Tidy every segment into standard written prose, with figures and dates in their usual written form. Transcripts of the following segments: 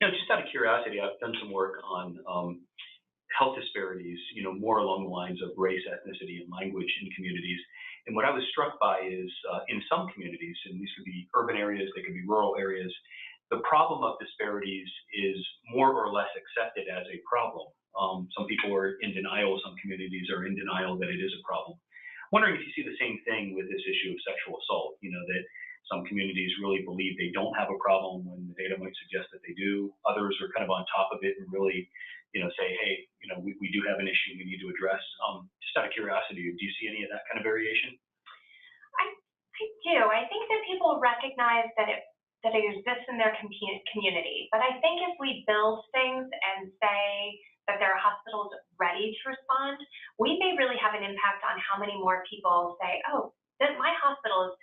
Just out of curiosity, I've done some work on health disparities, more along the lines of race, ethnicity, and language in communities. And what I was struck by is in some communities, and these could be urban areas, they could be rural areas, the problem of disparities is more or less accepted as a problem. Some people are in denial, some communities are in denial that it is a problem. Wondering if you see the same thing with this issue of sexual assault, that some communities really believe they don't have a problem when the data might suggest that they do. Others are kind of on top of it and really, say, hey, we do have an issue we need to address. Just out of curiosity, do you see any of that kind of variation? I do. I think that people recognize that it exists in their community. But I think if we build things and say that there are hospitals ready to respond, we may really have an impact on how many more people say, oh, my hospital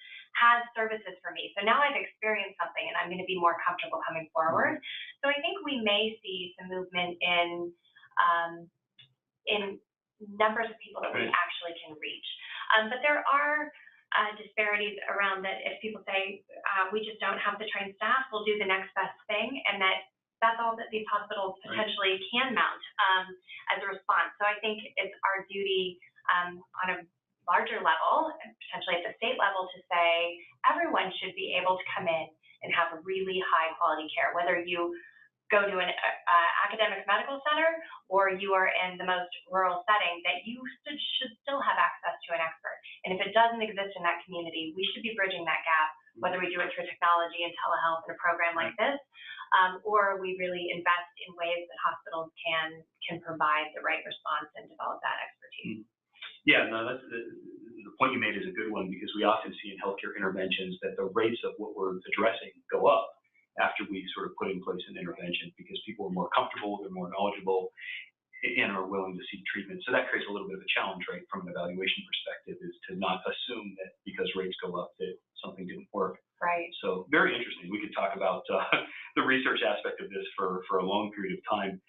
has services for me. So now I've experienced something and I'm going to be more comfortable coming forward. So I think we may see some movement in numbers of people that we actually can reach. But there are disparities around that. If people say we just don't have the trained staff, we'll do the next best thing, and that's all that these hospitals potentially can mount as a response. So I think it's our duty on a larger level, and potentially at the state level, to say everyone should be able to come in and have really high quality care, whether you go to an academic medical center or you are in the most rural setting, that you should still have access to an expert. And if it doesn't exist in that community, we should be bridging that gap, whether we do it through technology and telehealth in a program like this, or we really invest in ways that hospitals can provide the right response and develop that expertise. Yeah, no, that's the point you made is a good one, because we often see in healthcare interventions that the rates of what we're addressing go up after we sort of put in place an intervention, because people are more comfortable, they're more knowledgeable, and are willing to seek treatment. So that creates a little bit of a challenge, right, from an evaluation perspective, is to not assume that because rates go up that something didn't work. Right. So very interesting. We could talk about the research aspect of this for a long period of time.